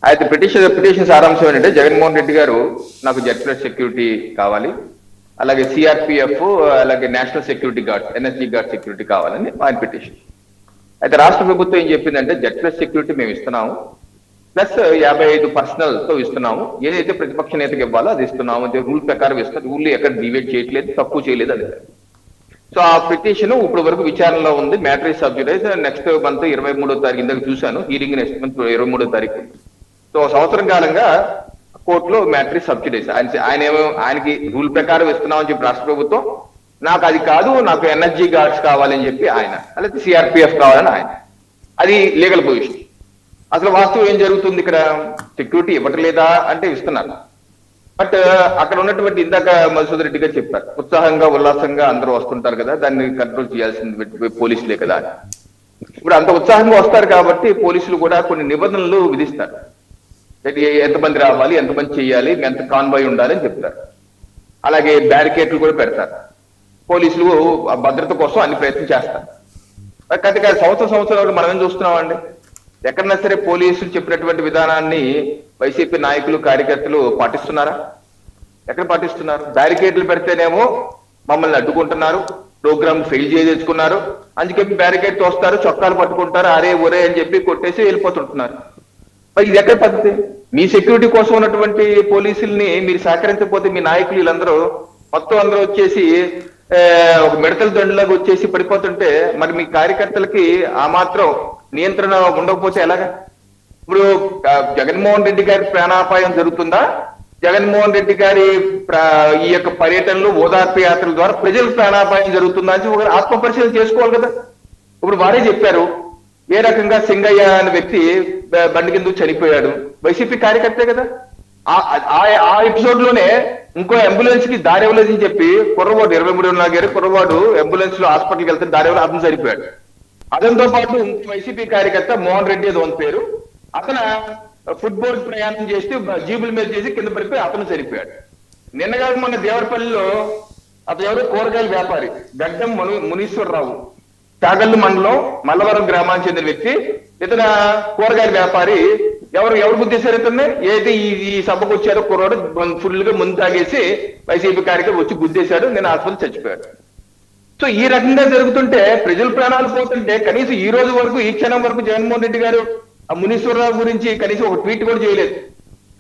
అయితే పిటిషన్ సారాంశం ఏంటంటే జగన్మోహన్ రెడ్డి గారు నాకు జెడ్ సెక్యూరిటీ కావాలి, అలాగే సిఆర్పిఎఫ్, అలాగే national security guards, NSG guard security కావాలని ఆయన పిటిషన్. అయితే రాష్ట్ర ప్రభుత్వం ఏం చెప్పిందంటే జెడ్ సెక్యూరిటీ మేము ఇస్తున్నాము, ప్లస్ 55 పర్సనల్ తో ఇస్తున్నాము, ఏదైతే ప్రతిపక్ష నేతకి ఇవ్వాలో అది ఇస్తున్నాము, రూల్ ప్రకారం ఇస్తున్నాం, రూల్ ఎక్కడ డివేట్ చేయట్లేదు, తక్కువ చేయలేదు అని. సో ఆ పిటిషన్ ఇప్పుడు వరకు విచారణలో ఉంది. Matter is subject next month 23వ తారీఖు ఇందాక చూశాను, హీరింగ్ నెక్స్ట్ మంత్ 23వ తారీఖు. సో సంవత్సరం కాలంగా కోర్టులో మ్యాటర్ ఇస్ సబ్జెక్ట్. ఆయనకి రూల్ ప్రకారం ఇస్తున్నామని చెప్పి రాష్ట్ర ప్రభుత్వం, నాకు అది కాదు, నాకు ఎన్ఎస్జీ గార్డ్స్ కావాలని చెప్పి ఆయన, అలాగే సిఆర్పిఎఫ్ కావాలని ఆయన. అది లీగల్ పొజిషన్. అసలు వాస్తవం ఏం జరుగుతుంది ఇక్కడ? సెక్యూరిటీ ఇవ్వట్లేదా అంటే ఇస్తున్నారు. బట్ అక్కడ ఉన్నటువంటి ఇందాక మధుసూదన్ రెడ్డి గారు చెప్పారు, ఉత్సాహంగా ఉల్లాసంగా అందరూ వస్తుంటారు కదా, దాన్ని కంట్రోల్ చేయాల్సింది పోలీసులే కదా. ఇప్పుడు అంత ఉత్సాహంగా వస్తారు కాబట్టి పోలీసులు కూడా కొన్ని నిబంధనలు విధిస్తారు. ఎంతమంది రావాలి, ఎంతమంది చేయాలి, ఎంత కాన్వాయ్ ఉండాలి అని చెప్తారు. అలాగే బ్యారికేడ్లు కూడా పెడతారు. పోలీసులు భద్రత కోసం అన్ని ప్రయత్నం చేస్తారు. కానీ సంవత్సరాలు మనం ఏం చూస్తున్నామండి? ఎక్కడన్నా సరే పోలీసులు చెప్పినటువంటి విధానాన్ని వైసీపీ నాయకులు కార్యకర్తలు పాటిస్తున్నారా? ఎక్కడ పాటిస్తున్నారు? బ్యారికేడ్లు పెడితేనేమో మమ్మల్ని అడ్డుకుంటున్నారు, ప్రోగ్రామ్ ఫెయిల్ చేసేసుకున్నారు అని చెప్పి బ్యారికేడ్ తోస్తారు, చొక్కాలు పట్టుకుంటారు, అరే ఒరే అని చెప్పి కొట్టేసి వెళ్ళిపోతుంటున్నారు. మరి ఇది ఎక్కడ పద్ధతి? మీ సెక్యూరిటీ కోసం ఉన్నటువంటి పోలీసుల్ని మీరు సహకరించకపోతే మీ నాయకులు వీళ్ళందరూ మొత్తం అందరూ వచ్చేసి ఒక మిడతల దండులాగా వచ్చేసి పడిపోతుంటే మరి మీ కార్యకర్తలకి ఆ మాత్రం నియంత్రణ ఉండకపోతే ఎలాగా? ఇప్పుడు జగన్మోహన్ రెడ్డి గారి ప్రాణాపాయం జరుగుతుందా? జగన్మోహన్ రెడ్డి గారి ఈ యొక్క పర్యటనలు, ఓదార్పు యాత్రల ద్వారా ప్రజలకు ప్రాణాపాయం జరుగుతుందా అని ఒక ఆత్మ పరిశీలన చేసుకోవాలి కదా. ఇప్పుడు వారే చెప్పారు ఏ రకంగా సింగయ్య అనే వ్యక్తి బండి కింద చనిపోయాడు, వైసీపీ కార్యకర్తే కదా. ఆ ఎపిసోడ్ లోనే ఇంకో అంబులెన్స్ కి దారి ఇవ్వలేదని చెప్పి కుర్రవాడు 23 కుర్రవాడు అంబులెన్స్ లో హాస్పిటల్కి వెళ్తే దారి ఇవ్వలేదు, అతను చనిపోయాడు. అతనితో పాటు ఇంకో వైసీపీ కార్యకర్త మోహన్ రెడ్డి ఏదో పేరు, అతను ఫుట్బాల్ ప్రయాణం చేసి జీబుల మీద చేసి కింద పడిపోయి అతను చనిపోయాడు. నిన్నగా మన దేవరపల్లిలో అతను ఎవరు కూరగాయల వ్యాపారి గడ్డం మునీశ్వరరావు, చాగల్లు మండలం మల్లవరం గ్రామానికి చెందిన వ్యక్తి. ఇతను కూరగాయల వ్యాపారి. ఎవరు గుద్దేశారు ఇతన్ని? ఏదైతే ఈ సభకు వచ్చారో కుర్రాడు ఫుల్ గా ముందు తాగేసి వైసీపీ కార్యక్రమం వచ్చి గుద్దేశాడు, నేను హాస్పిటల్ చచ్చిపోయాడు. సో ఈ రకంగా జరుగుతుంటే ప్రజల ప్రాణాలు పోతుంటే కనీసం ఈ రోజు వరకు, ఈ క్షణం వరకు జగన్మోహన్ రెడ్డి గారు ఆ మునీశ్వరరావు గురించి కనీసం ఒక ట్వీట్ కూడా చేయలేదు.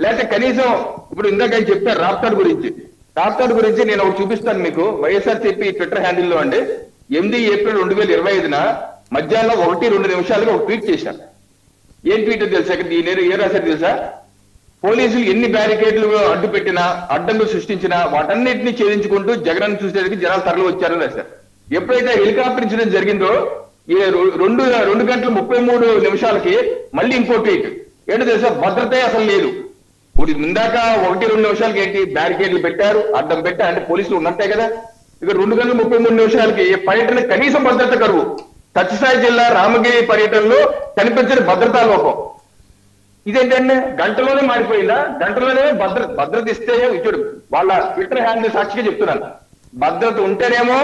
లేకపోతే కనీసం ఇప్పుడు ఇందాక ఆయన చెప్పారు రాప్తాడ్ గురించి నేను ఒకటి చూపిస్తాను మీకు. వైఎస్ఆర్సీపీ ట్విట్టర్ హ్యాండిల్లో అండి 8 ఏప్రిల్ 2025 మధ్యాహ్నం 1:02 ఒక ట్వీట్ చేశాను. ఏం ట్వీట్ తెలుసా? ఏ రాశారు తెలుసా? పోలీసులు ఎన్ని బ్యారికేడ్లు అడ్డు పెట్టినా, అడ్డంకులు సృష్టించినా వాటన్నిటిని ఛేదించుకుంటూ జగన్ చూసేందుకు జనాలు తరలి వచ్చారని రాశారు. ఎప్పుడైతే హెలికాప్టర్ ఇన్సిడెంట్ జరిగిందో 2:33 మళ్ళీ ఇంకో ట్వీట్ ఏంటో తెలుసా? భద్రతే అసలు లేదు. ఇప్పుడు ఇందాక 1-2 ఏంటి బ్యారికేడ్లు పెట్టారు, అడ్డం పెట్టారు అంటే పోలీసులు ఉన్నట్టే కదా. ఇక 2:33 పర్యటన కనీసం భద్రత కరువు. సత్యసాయి జిల్లా రామగిరి పర్యటనలో కనిపించిన భద్రతా లోపం. ఇదేంటంటే గంటలోనే మారిపోయిందా? గంటలోనే భద్రత ఇస్తే ఇచ్చాడు. వాళ్ళ ట్విట్టర్ హ్యాండిల్ సాక్షిగా చెప్తున్నాను, భద్రత ఉంటేనేమో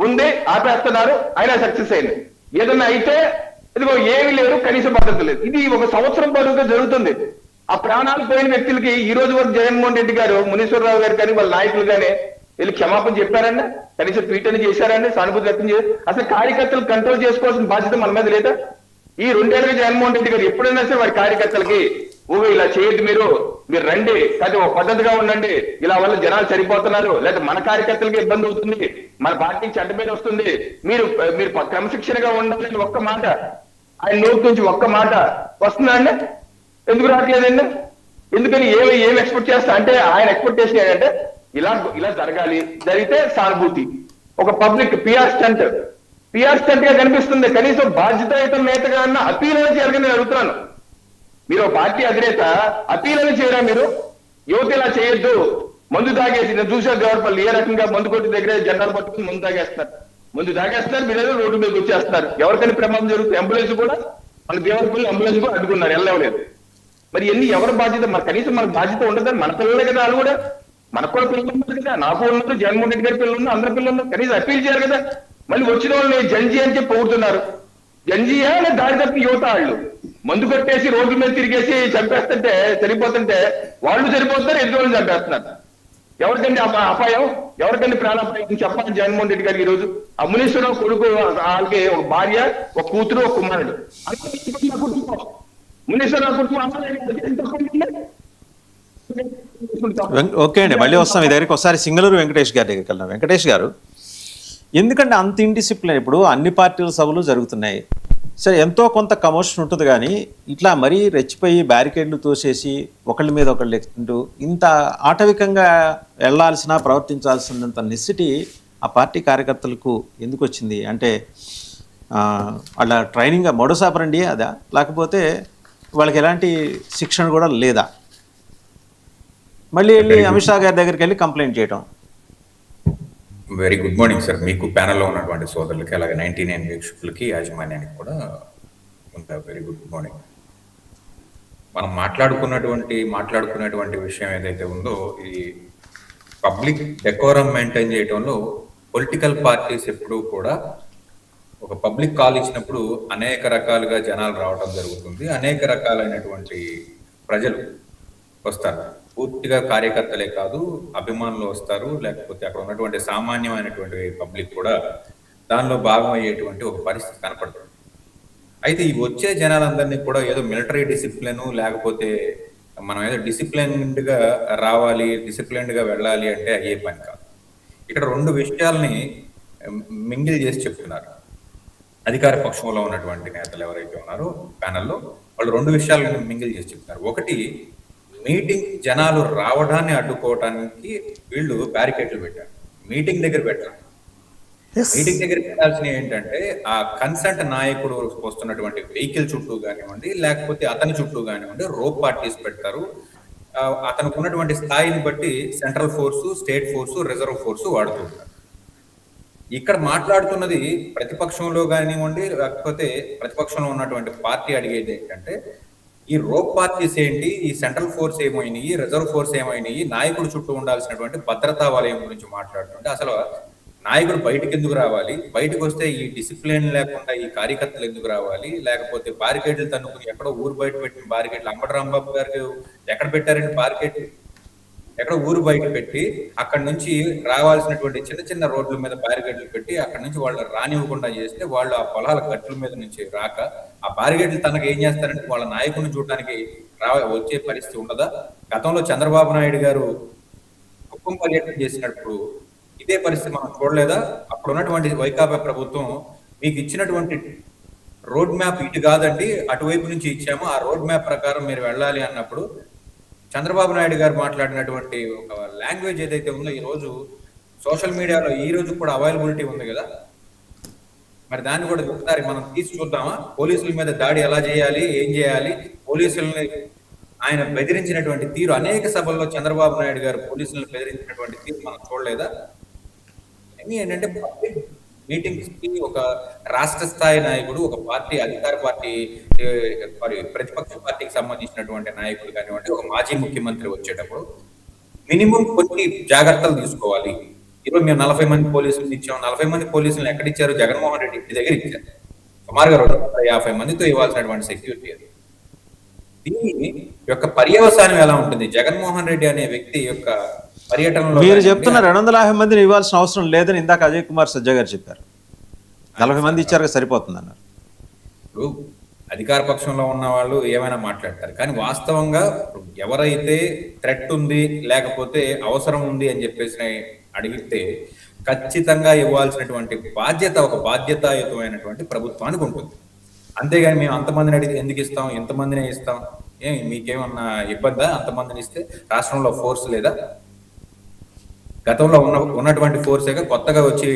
ఉంది ఆపేస్తున్నారు, అయినా సక్సెస్ అయింది. ఏదన్నా అయితే ఇదిగో ఏమీ లేదు, కనీసం భద్రత లేదు. ఇది 1 సంవత్సరం పాటుగా జరుగుతుంది. ఆ ప్రాణాలు పోయిన వ్యక్తులకి ఈ రోజు వరకు జగన్మోహన్ రెడ్డి గారు, మునీశ్వరరావు గారు కానీ వాళ్ళ నాయకులు కానీ వీళ్ళు క్షమాపణ చెప్పారండి? కనీసం ట్వీట్ అని చేశారండి? సానుభూతి వ్యక్తం చేశారు? అసలు కార్యకర్తలు కంట్రోల్ చేసుకోవాల్సిన బాధ్యత మన మీద లేదా? ఈ 2 ఏళ్ళుగా జగన్మోహన్ రెడ్డి గారు ఎప్పుడైనా సరే వారి కార్యకర్తలకి ఇలా చేయొద్దు, మీరు రండి, కానీ ఒక పద్ధతిగా ఉండండి, ఇలా వల్ల జనాలు సరిపోతున్నారు, లేదా మన కార్యకర్తలకి ఇబ్బంది అవుతుంది, మన పార్టీకి చెడ్డ పేరు వస్తుంది, మీరు క్రమశిక్షణగా ఉండాలని ఒక్క మాట ఆయన నోటి నుంచి ఒక్క మాట వస్తుందా అండి? ఎందుకు రావట్లేదండి? ఎందుకని ఏమి ఎక్స్పెక్ట్ చేస్తా అంటే ఆయన ఎక్స్పెక్టేషన్ ఏంటంటే ఇలా జరగాలి, జరిగితే సానుభూతి, ఒక public PR stunt PR stunt గా కనిపిస్తుంది. కనీసం బాధ్యతాయుత నేతగా అన్న అపీల్ అని చేయాలని నేను అడుగుతున్నాను. మీరు పార్టీ అధినేత అపీల్ అని చేయరా? మీరు యువత ఇలా చేయొద్దు, మందు తాగేసి నేను చూసాను దేవరపల్లి ఏ రకంగా మందు కొట్టి దగ్గర జెండాలు పట్టుకుని మందు తాగేస్తారు, మీరేదో రోడ్డు మీద వచ్చేస్తారు. ఎవరికైనా ప్రమాదం జరుగుతుంది, అంబులెన్స్ కూడా మన దేవరపల్లి అంబులెన్స్ కూడా అడ్డుకున్నారు, వెళ్ళలేదు. మరి ఎన్ని ఎవరి బాధ్యత? మరి కనీసం మనకు బాధ్యత ఉండదని? మన పిల్లలే కదా వాళ్ళు కూడా, మనకు కూడా పిల్లలు ఉన్నారు కదా, నాకు ఉన్నారు, జగన్మోహన్ రెడ్డి గారి పిల్లలు ఉన్నారు, అందరి పిల్లలు ఉన్నారు. కనీసం అప్పీల్ చేయాలి కదా. మళ్ళీ వచ్చిన వాళ్ళని జంజీ అని చెప్పి పొగుడుతున్నారు. జంజీయా లేదా దారి తప్పి యువత? వాళ్ళు మందు కట్టేసి రోడ్ల మీద తిరిగేసి చంపేస్తుంటే చనిపోతుంటే వాళ్ళు చనిపోతున్నారు, ఎదుటి వాళ్ళు చంపేస్తున్నారు. ఎవరికండి అపాయం? ఎవరికండి ప్రాణాపాయం చెప్పాలి జగన్మోహన్ రెడ్డి గారికి. ఈ రోజు ఆ మునీశ్వరరావు కొడుకు, వాళ్ళకి ఒక భార్య, ఒక కూతురు, ఒక కుమారుడు. మునీశ్వరరావు కొడుకు ఓకే అండి, మళ్ళీ వస్తాం మీ దగ్గరికి. ఒకసారి సింగళూరు వెంకటేష్ గారి దగ్గరికి వెళ్దాం. వెంకటేష్ గారు, ఎందుకంటే అంత ఇండిసిప్లిన్? ఇప్పుడు అన్ని పార్టీల సభలు జరుగుతున్నాయి, సరే ఎంతో కొంత కమోషన్ ఉంటుంది, కానీ ఇట్లా మరీ రెచ్చిపోయి బ్యారికేడ్లు తోసేసి ఒకళ్ళ మీద ఒకళ్ళు ఎక్కుంటూ ఇంత ఆటవికంగా వెళ్లాల్సిన ప్రవర్తించాల్సినంత నెసిటీ ఆ పార్టీ కార్యకర్తలకు ఎందుకు వచ్చింది? అంటే వాళ్ళ ట్రైనింగ్ మోడస్ ఆపరండి అదా, లేకపోతే వాళ్ళకి ఎలాంటి శిక్షణ కూడా లేదా? మళ్ళీ వెళ్ళి అమిత్ షా గారి దగ్గరికి వెళ్ళి కంప్లైంట్ చేయడం. వెరీ గుడ్ మార్నింగ్ సార్, మీకు ప్యానల్లో ఉన్నటువంటి సోదరులకి, అలాగే 99 వీక్షకులకి, యాజమాన్యానికి కూడా వెరీ గుడ్ మార్నింగ్. మనం మాట్లాడుకున్నటువంటి విషయం ఏదైతే ఉందో, ఈ పబ్లిక్ డెకోరం మెయింటైన్ చేయడంలో పొలిటికల్ పార్టీస్ ఎప్పుడూ కూడా ఒక పబ్లిక్ కాల్ ఇచ్చినప్పుడు అనేక రకాలుగా జనాలు రావడం జరుగుతుంది, అనేక రకాలైనటువంటి ప్రజలు వస్తారు. పూర్తిగా కార్యకర్తలే కాదు, అభిమానులు వస్తారు, లేకపోతే అక్కడ ఉన్నటువంటి సామాన్యమైనటువంటి పబ్లిక్ కూడా దానిలో భాగమయ్యేటువంటి ఒక పరిస్థితి కనపడుతుంది. అయితే ఈ వచ్చే జనాలందరినీ కూడా ఏదో మిలిటరీ డిసిప్లిన్, లేకపోతే మనం ఏదో డిసిప్లిన్డ్గా రావాలి, డిసిప్లిన్డ్గా వెళ్ళాలి అంటే అయ్యే పని కాదు. ఇక్కడ రెండు విషయాల్ని మింగిల్ చేసి చెప్తున్నారు అధికార పక్షంలో ఉన్నటువంటి నేతలు ఎవరైతే ఉన్నారో ప్యానల్లో, వాళ్ళు రెండు విషయాలను మింగిల్ చేసి చెప్తున్నారు. ఒకటి, మీటింగ్ జనాలు రావడాన్ని అడ్డుకోవడానికి వీళ్ళు బ్యారికేడ్లు పెట్టారు, మీటింగ్ దగ్గర పెట్టారు. మీటింగ్ దగ్గర పెట్టాల్సిన ఏంటంటే ఆ కన్సర్ట్ నాయకుడు వస్తున్నటువంటి వెహికల్ చుట్టూ కానివ్వండి, లేకపోతే అతని చుట్టూ కానివ్వండి రోప్ పార్టీస్ పెడతారు. అతనికి ఉన్నటువంటి స్థాయిని బట్టి central force, state force, reserve force వాడుతుంటారు. ఇక్కడ మాట్లాడుతున్నది ప్రతిపక్షంలో కానివ్వండి, లేకపోతే ప్రతిపక్షంలో ఉన్నటువంటి పార్టీ అడిగేది ఏంటంటే, ఈ రోప్ పార్టీస్ ఏంటి, ఈ సెంట్రల్ ఫోర్స్ ఏమైనాయి, రిజర్వ్ ఫోర్స్ ఏమైనాయి, నాయకుడు చుట్టూ ఉండాల్సినటువంటి భద్రతా వలయం గురించి మాట్లాడుతుంటే అసలు నాయకుడు బయటకు ఎందుకు రావాలి, బయటకు వస్తే ఈ డిసిప్లిన్ లేకుండా ఈ కార్యకర్తలు ఎందుకు రావాలి, లేకపోతే బారికేడ్లు తన్నుకుని ఎక్కడో ఊరు బయట పెట్టిన బారికేడ్లు, అంబటి రాంబాబు గారికి ఎక్కడ పెట్టారండి బారికేడ్, ఎక్కడ ఊరు బయట పెట్టి అక్కడ నుంచి రావాల్సినటువంటి చిన్న చిన్న రోడ్ల మీద బారికేడ్లు పెట్టి అక్కడ నుంచి వాళ్ళు రానివ్వకుండా చేస్తే వాళ్ళు ఆ పొలాల గట్ల మీద నుంచి రాక ఆ బారికేడ్లు తనకు ఏం చేస్తారంటే వాళ్ళ నాయకుడిని చూడడానికి వచ్చే పరిస్థితి ఉండదా? గతంలో చంద్రబాబు నాయుడు గారు కుప్పం పర్యటన చేసినప్పుడు ఇదే పరిస్థితి మనం చూడలేదా? అప్పుడు ఉన్నటువంటి వైకాపా ప్రభుత్వం మీకు ఇచ్చినటువంటి రోడ్ మ్యాప్ ఇటు కాదండి, అటువైపు నుంచి ఇచ్చాము, ఆ రోడ్ మ్యాప్ ప్రకారం మీరు వెళ్ళాలి అన్నప్పుడు చంద్రబాబు నాయుడు గారు మాట్లాడినటువంటి ఒక లాంగ్వేజ్ ఏదైతే ఉందో ఈ రోజు సోషల్ మీడియాలో ఈ రోజు కూడా అవైలబిలిటీ ఉంది కదా, మరి దాన్ని కూడా ఒకసారి మనం తీసి చూద్దామా? పోలీసుల మీద దాడి ఎలా చేయాలి, ఏం చేయాలి, పోలీసుల్ని ఆయన బెదిరించినటువంటి తీరు, అనేక సభల్లో చంద్రబాబు నాయుడు గారు పోలీసులను బెదిరించినటువంటి తీరు మనం చూడలేదా? ఏంటంటే పబ్లిక్ మీటింగ్స్ కి ఒక రాష్ట్ర స్థాయి నాయకుడు, ఒక పార్టీ అధికార పార్టీ మరి ప్రతిపక్ష పార్టీకి సంబంధించినటువంటి నాయకుడు కానివ్వండి, ఒక మాజీ ముఖ్యమంత్రి వచ్చేటప్పుడు మినిమం కొన్ని జాగ్రత్తలు తీసుకోవాలి. ఈరోజు మేము 40 మంది పోలీసులు ఇచ్చాము, 40 మంది పోలీసులను ఎక్కడిచ్చారు? జగన్మోహన్ రెడ్డి ఇంటి దగ్గర ఇచ్చారు. సుమారుగా 250 మందితో ఇవ్వాల్సినటువంటి సెక్యూరిటీ అది. దీని యొక్క పర్యవసానం ఎలా ఉంటుంది? జగన్మోహన్ రెడ్డి అనే వ్యక్తి యొక్క పర్యటనలో మీరు చెప్తున్న 250 మందిని ఇవ్వాల్సిన అవసరం లేదని ఇందాక అజయ్ కుమార్ సజ్జా గారు చెప్పారు. 40 మంది ఇచ్చారు సరిపోతుంది అన్నారు. ఇప్పుడు అధికార పక్షంలో ఉన్న వాళ్ళు ఏమైనా మాట్లాడతారు, కానీ వాస్తవంగా ఎవరైతే థ్రెట్ ఉంది లేకపోతే అవసరం ఉంది అని చెప్పేసి అడిగితే ఖచ్చితంగా ఇవ్వాల్సినటువంటి బాధ్యత ఒక బాధ్యతాయుతమైనటువంటి ప్రభుత్వానికి ఉంటుంది. అంతేగాని మేము అంతమందిని అడిగి ఎందుకు ఇస్తాం, ఎంతమందినే ఇస్తాం, మీకేమన్నా ఇబ్బందా అంతమందిని ఇస్తే? రాష్ట్రంలో ఫోర్స్ లేదా? గతంలో ఉన్నటువంటి ఫోర్సేగా కొత్తగా వచ్చి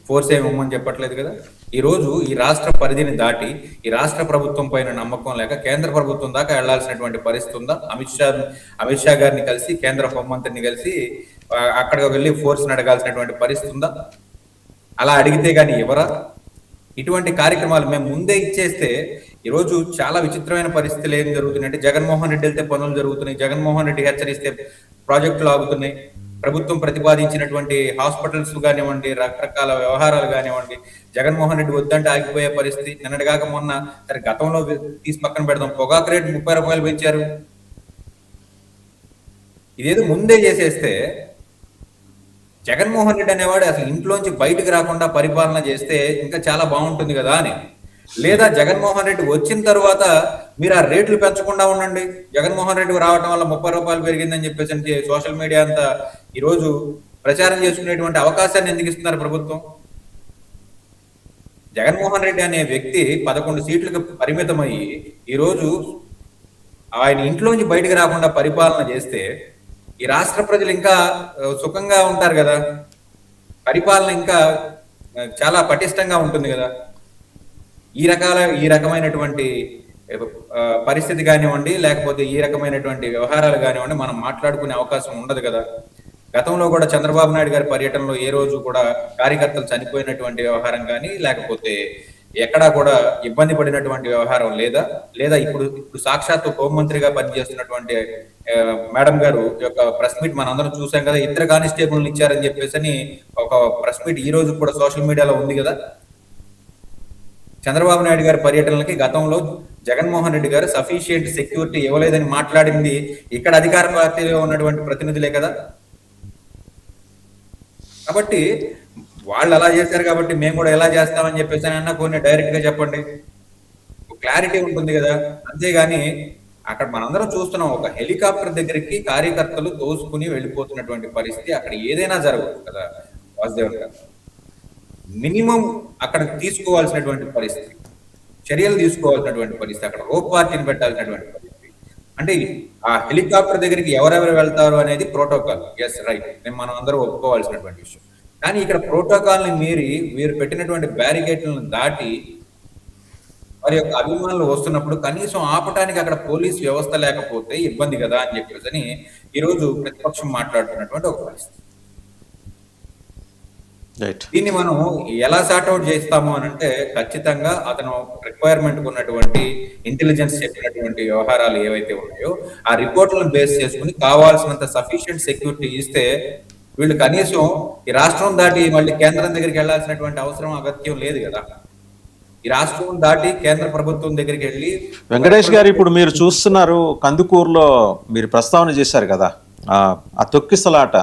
ఫోర్స్ ఏమి ఇవ్వమని చెప్పట్లేదు కదా. ఈ రోజు ఈ రాష్ట్ర పరిధిని దాటి ఈ రాష్ట్ర ప్రభుత్వం పైన నమ్మకం లేక కేంద్ర ప్రభుత్వం దాకా వెళ్లాల్సినటువంటి పరిస్థితి ఉందా? అమిత్ షా గారిని కలిసి, కేంద్ర హోంమంత్రిని కలిసి అక్కడికి వెళ్ళి ఫోర్స్ అడగాల్సినటువంటి పరిస్థితి ఉందా? అలా అడిగితే గానీ ఎవరా? ఇటువంటి కార్యక్రమాలు మేము ముందే ఇచ్చేస్తే ఈరోజు చాలా విచిత్రమైన పరిస్థితులు ఏం జరుగుతున్నాయంటే, జగన్మోహన్ రెడ్డి వెళ్తే పనులు జరుగుతున్నాయి, జగన్మోహన్ రెడ్డి హెచ్చరిస్తే ప్రాజెక్టులు ఆగుతున్నాయి, ప్రభుత్వం ప్రతిపాదించినటువంటి హాస్పిటల్స్ కానివ్వండి, రకరకాల వ్యవహారాలు కానివ్వండి, జగన్మోహన్ రెడ్డి వద్దంటే ఆగిపోయే పరిస్థితి. నిన్నటిగాక మొన్న సరే గతంలో తీసి పక్కన పెడదాం, పొగాకు రేటు 30 రూపాయలు పెంచారు. ఇదేదో ముందే చేసేస్తే జగన్మోహన్ రెడ్డి అనేవాడు అసలు ఇంట్లోంచి బయటకు రాకుండా పరిపాలన చేస్తే ఇంకా చాలా బాగుంటుంది కదా అని. లేదా జగన్మోహన్ రెడ్డి వచ్చిన తర్వాత మీరు ఆ రేట్లు పెంచకుండా ఉండండి, జగన్మోహన్ రెడ్డి రావడం వల్ల 30 రూపాయలు పెరిగిందని చెప్పేసి సోషల్ మీడియా అంతా ఈరోజు ప్రచారం చేసుకునేటువంటి అవకాశాన్ని ఎందుకు ఇస్తున్నారు ప్రభుత్వం? జగన్మోహన్ రెడ్డి అనే వ్యక్తి 11 సీట్లకు పరిమితమయ్యి ఈరోజు ఆయన ఇంట్లోంచి బయటకు రాకుండా పరిపాలన చేస్తే ఈ రాష్ట్ర ప్రజలు ఇంకా సుఖంగా ఉంటారు కదా, పరిపాలన ఇంకా చాలా పటిష్టంగా ఉంటుంది కదా. ఈ రకమైనటువంటి పరిస్థితి కానివ్వండి, లేకపోతే ఈ రకమైనటువంటి వ్యవహారాలు కానివ్వండి మనం మాట్లాడుకునే అవకాశం ఉండదు కదా. గతంలో కూడా చంద్రబాబు నాయుడు గారి పర్యటనలో ఏ రోజు కూడా కార్యకర్తలు చనిపోయినటువంటి వ్యవహారం కానీ, లేకపోతే ఎక్కడా కూడా ఇబ్బంది పడినటువంటి వ్యవహారం లేదా ఇప్పుడు సాక్షాత్తు హోంమంత్రిగా పనిచేస్తున్నటువంటి మేడం గారు యొక్క ప్రెస్ మీట్ మనందరం చూసాం కదా. 2 కానిస్టేబుల్ని ఇచ్చారని చెప్పేసి ఒక ప్రెస్ మీట్ ఈ రోజు కూడా సోషల్ మీడియాలో ఉంది కదా. చంద్రబాబు నాయుడు గారి పర్యటనలకి గతంలో జగన్మోహన్ రెడ్డి గారు సఫిషియెంట్ సెక్యూరిటీ ఇవ్వలేదని మాట్లాడింది ఇక్కడ అధికార పార్టీలో ఉన్నటువంటి ప్రతినిధులే కదా. కాబట్టి వాళ్ళు అలా చేశారు కాబట్టి మేము కూడా ఎలా చేస్తామని చెప్పేసి అన్న కొన్ని డైరెక్ట్ గా చెప్పండి, క్లారిటీ ఉంటుంది కదా. అంతేగాని అక్కడ మనందరం చూస్తున్నాం, ఒక హెలికాప్టర్ దగ్గరికి కార్యకర్తలు తోసుకుని వెళ్ళిపోతున్నటువంటి పరిస్థితి. అక్కడ ఏదైనా జరగదు కదా వాసుదేవన్ గారు. మినిమం అక్కడ తీసుకోవాల్సినటువంటి పరిస్థితి, చర్యలు తీసుకోవాల్సినటువంటి పరిస్థితి, అక్కడ రోప్ పార్టీని పెట్టాల్సినటువంటి పరిస్థితి. అంటే ఆ హెలికాప్టర్ దగ్గరికి ఎవరెవరు వెళ్తారు అనేది ప్రోటోకాల్. ఎస్ రైట్, మనం అందరూ ఒప్పుకోవాల్సినటువంటి విషయం. కానీ ఇక్కడ ప్రోటోకాల్ని మీరి వీరు పెట్టినటువంటి బ్యారికేడ్లను దాటి వారి యొక్క అభిమానులు వస్తున్నప్పుడు కనీసం ఆపటానికి అక్కడ పోలీస్ వ్యవస్థ లేకపోతే ఇబ్బంది కదా అని చెప్పేసి ఈరోజు ప్రతిపక్షం మాట్లాడుతున్నటువంటి ఒక పరిస్థితి. దీన్ని మనం ఎలా సార్ట్అవుట్ చేస్తాము అని అంటే, ఖచ్చితంగా అతను రిక్వైర్మెంట్ ఉన్నటువంటి ఇంటెలిజెన్స్ చెప్పినటువంటి వ్యవహారాలు ఏవైతే ఉన్నాయో ఆ రిపోర్ట్లను బేస్ చేసుకుని కావాల్సినంత సఫిషియెంట్ సెక్యూరిటీ ఇస్తే వీళ్ళు కనీసం ఈ రాష్ట్రం దాటి మళ్ళీ కేంద్రం దగ్గరికి వెళ్లాల్సినటువంటి అవసరం అగత్యం లేదు కదా. ఈ రాష్ట్రం దాటి కేంద్ర ప్రభుత్వం దగ్గరికి వెళ్ళి వెంకటేష్ గారు, ఇప్పుడు మీరు చూస్తున్నారు కందుకూరులో మీరు ప్రస్తావన చేశారు కదా, ఆ తొక్కిసలాట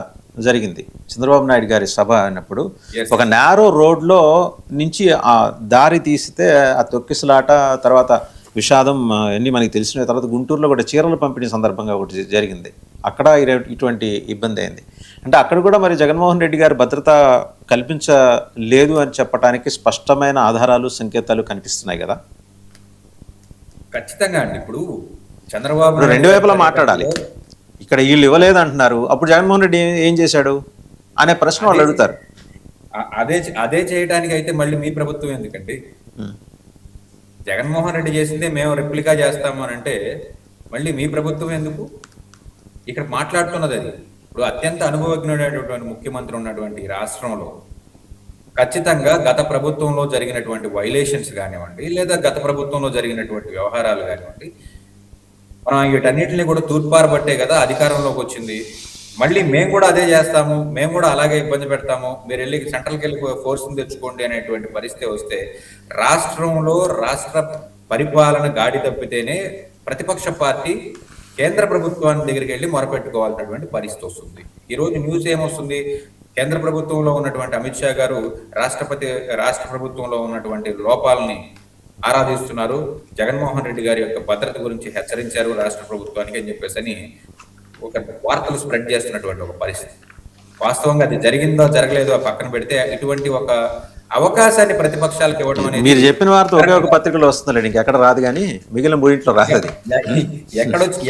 జరిగింది చంద్రబాబు నాయుడు గారి సభ అయినప్పుడు. ఒక నేరో రోడ్లో నుంచి ఆ దారి తీస్తే ఆ తొక్కిసలాట, తర్వాత విషాదం అన్నీ మనకి తెలిసిన తర్వాత గుంటూరులో కూడా చీరలు పంపిణీ సందర్భంగా ఒకటి జరిగింది. అక్కడ ఇటువంటి ఇబ్బంది అయింది. అంటే అక్కడ కూడా మరి జగన్మోహన్ రెడ్డి గారు భద్రత కల్పించలేదు అని చెప్పడానికి స్పష్టమైన ఆధారాలు, సంకేతాలు కనిపిస్తున్నాయి కదా. ఖచ్చితంగా అండి. ఇప్పుడు చంద్రబాబు 2 వైపులా మాట్లాడాలి. ఇక్కడ వీళ్ళు ఇవ్వలేదు అంటున్నారు, అప్పుడు జగన్మోహన్ రెడ్డి ఏం చేశాడు అనే ప్రశ్న వాళ్ళు అడుగుతారు. అదే చేయడానికి అయితే మళ్ళీ మీ ప్రభుత్వం ఎందుకండి? జగన్మోహన్ రెడ్డి చేసిందే మేము రెప్లికా చేస్తాము అని అంటే మళ్ళీ మీ ప్రభుత్వం ఎందుకు? ఇక్కడ మాట్లాడుతున్నది అది. ఇప్పుడు అత్యంత అనుభవజ్ఞుడైనటువంటి ముఖ్యమంత్రి ఉన్నటువంటి రాష్ట్రంలో ఖచ్చితంగా గత ప్రభుత్వంలో జరిగినటువంటి వైలేషన్స్ కానివ్వండి, లేదా గత ప్రభుత్వంలో జరిగినటువంటి వ్యవహారాలు కానివ్వండి, మనం వీటన్నిటిని కూడా తూర్పారబట్టే కదా అధికారంలోకి వచ్చింది. మళ్ళీ మేము కూడా అదే చేస్తాము, మేము కూడా అలాగే ఇబ్బంది పెడతాము, మీరు వెళ్ళి సెంట్రల్కి వెళ్ళి ఫోర్స్ని తెచ్చుకోండి అనేటువంటి పరిస్థితి వస్తే రాష్ట్రంలో రాష్ట్ర పరిపాలన గాడి తప్పితేనే ప్రతిపక్ష పార్టీ కేంద్ర ప్రభుత్వాన్ని దగ్గరికి వెళ్ళి మొరపెట్టుకోవాల్సినటువంటి పరిస్థితి వస్తుంది. ఈరోజు న్యూస్ ఏమొస్తుంది? కేంద్ర ప్రభుత్వంలో ఉన్నటువంటి అమిత్ షా గారు రాష్ట్ర ప్రభుత్వంలో ఉన్నటువంటి లోపాలని ఆరాధిస్తున్నారు, జగన్మోహన్ రెడ్డి గారి యొక్క భద్రత గురించి హెచ్చరించారు రాష్ట్ర ప్రభుత్వానికి అని చెప్పేసి ఒక వార్తలు స్ప్రెడ్ చేస్తున్నటువంటి ఒక పరిస్థితి. వాస్తవంగా అది జరిగిందో జరగలేదో పక్కన పెడితే ఇటువంటి ఒక అవకాశాన్ని ప్రతిపక్షాలకు ఇవ్వడం అనేది, మీరు చెప్పిన వార్త ఒకే ఒక పత్రికలో వస్తుందండి, ఇంకెక్కడ రాదు, కానీ మిగిలిన 3 రాదు.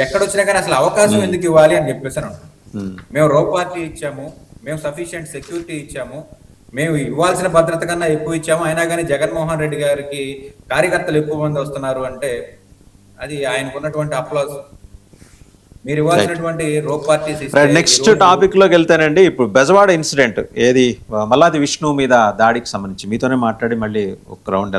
ఎక్కడొచ్చినా కానీ అసలు అవకాశం ఎందుకు ఇవ్వాలి అని చెప్పేసి మేము రో పార్టీ ఇచ్చాము, మేము సఫిషియెంట్ సెక్యూరిటీ ఇచ్చాము, మేము ఇవ్వాల్సిన భద్రత కన్నా ఎక్కువ ఇచ్చాము, అయినా కానీ జగన్మోహన్ రెడ్డి గారికి కార్యకర్తలు ఎక్కువ మంది వస్తున్నారు అంటే అది ఆయనకున్నటువంటి అప్లాజ్. మీరు ఇవ్వాల్సినటువంటి రోప్ పార్టీస్ నెక్స్ట్ టాపిక్ లోకి వెళ్తానండి. ఇప్పుడు బెజవాడ ఇన్సిడెంట్ ఏది మల్లాది విష్ణు మీద దాడికి సంబంధించి మీతోనే మాట్లాడి మళ్ళీ ఒక రౌండ్